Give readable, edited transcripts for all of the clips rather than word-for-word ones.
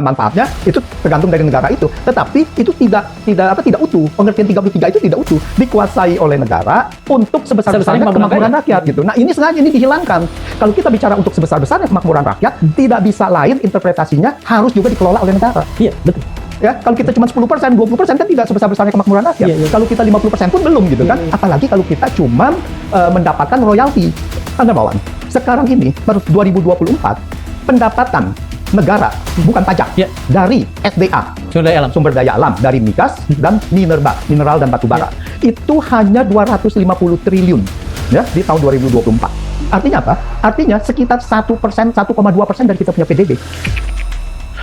manfaatnya itu tergantung dari negara itu, tetapi itu tidak utuh. Pengertian 33 itu tidak utuh, dikuasai oleh negara untuk sebesar-besarnya kemakmuran rakyat gitu. Nah, ini sengaja ini dihilangkan. Kalau kita bicara untuk sebesar-besarnya kemakmuran rakyat, tidak bisa lain interpretasinya harus juga dikelola oleh negara. Iya, betul. Ya, kalau kita cuma 10%, 20% kan tidak sebesar-besarnya kemakmuran rakyat. Iya. Kalau kita 50% pun belum gitu kan. Apalagi kalau kita cuma mendapatkan royalti. Anda Bawan, sekarang ini baru 2024 pendapatan negara bukan pajak dari SDA sumber daya alam dari migas dan mineral dan batu bara itu hanya 250 triliun ya di tahun 2024. Artinya apa? Artinya sekitar 1%, 1,2% dari kita punya PDB.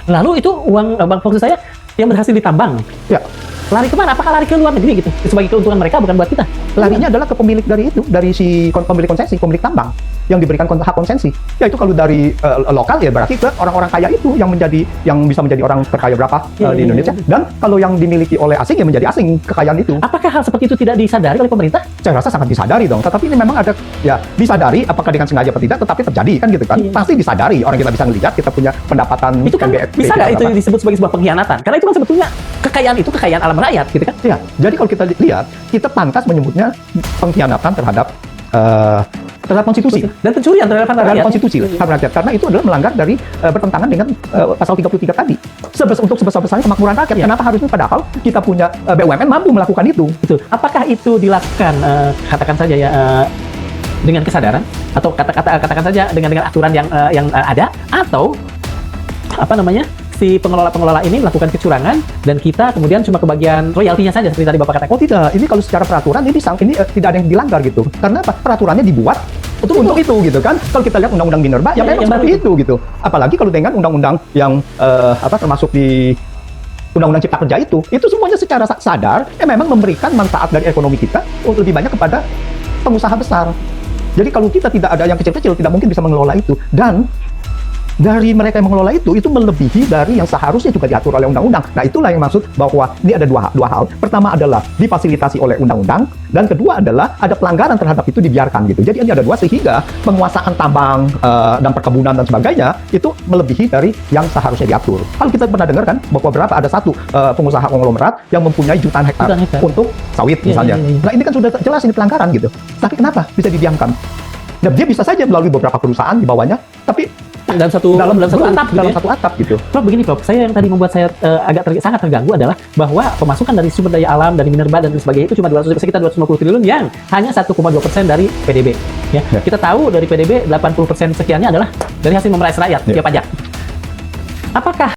Lalu itu uang Bang Fokus saya yang berhasil ditambang. Ya. Lari kemana? Apakah lari ke luar negeri gitu? Sebagai keuntungan mereka bukan buat kita. Larinya adalah ke pemilik dari si pemilik konsesi, pemilik tambang yang diberikan hak konsensi. Ya itu kalau dari lokal ya berarti ke orang-orang kaya itu yang bisa menjadi orang terkaya berapa di Indonesia. Dan kalau yang dimiliki oleh asing ya menjadi asing kekayaan itu. Apakah hal seperti itu tidak disadari oleh pemerintah? Saya rasa sangat disadari dong. Tetapi ini memang ada ya disadari apakah dengan sengaja atau tidak, tetapi terjadi kan gitu kan. Pasti disadari. Orang kita bisa melihat kita punya pendapatan itu kan bisa nggak itu disebut sebagai sebuah pengkhianatan? Karena itu kan sebetulnya kekayaan itu kekayaan alam rakyat gitu kan? Ya. Jadi kalau kita lihat, kita pantas menyebutnya pengkhianatan terhadap konstitusi dan pencurian terhadap konstitusi rakyat, karena itu adalah melanggar dari bertentangan dengan pasal 33 tadi. Untuk sebesar-besarnya kemakmuran rakyat, kenapa harusnya padahal kita punya BUMN mampu melakukan itu? Betul. Apakah itu dilakukan katakan saja ya dengan kesadaran atau katakan saja dengan aturan yang ada, atau apa namanya? Si pengelola ini melakukan kecurangan dan kita kemudian cuma kebagian royaltinya saja seperti tadi Bapak katakan? Oh tidak, ini kalau secara peraturan ini tidak ada yang dilanggar gitu. Karena apa? Peraturannya dibuat untuk itu gitu kan. Kalau kita lihat undang-undang minerba ya memang seperti itu gitu. Apalagi kalau dengan undang-undang yang termasuk di undang-undang cipta kerja itu semuanya secara sadar memang memberikan manfaat dari ekonomi kita untuk lebih banyak kepada pengusaha besar. Jadi kalau kita tidak ada yang kecil-kecil tidak mungkin bisa mengelola itu, dan dari mereka yang mengelola itu melebihi dari yang seharusnya juga diatur oleh undang-undang. Nah, itulah yang maksud bahwa ini ada dua hal. Pertama adalah difasilitasi oleh undang-undang, dan kedua adalah ada pelanggaran terhadap itu dibiarkan gitu. Jadi ini ada dua, sehingga penguasaan tambang dan perkebunan dan sebagainya itu melebihi dari yang seharusnya diatur. Kalau kita pernah dengar kan bahwa ada satu pengusaha konglomerat yang mempunyai jutaan hektar untuk sawit misalnya. Nah, ini kan sudah jelas ini pelanggaran gitu. Tapi kenapa bisa didiamkan? Nah, dia bisa saja melalui beberapa perusahaan di bawahnya, tapi dalam satu atap gitu. Prof, begini Prof, saya yang tadi membuat saya sangat terganggu adalah bahwa pemasukan dari sumber daya alam, dari minerba dan sebagainya itu cuma sekitar 250 triliun yang hanya 1,2% dari PDB. Ya. Kita tahu dari PDB 80% sekiannya adalah dari hasil memeras rakyat via pajak. Apakah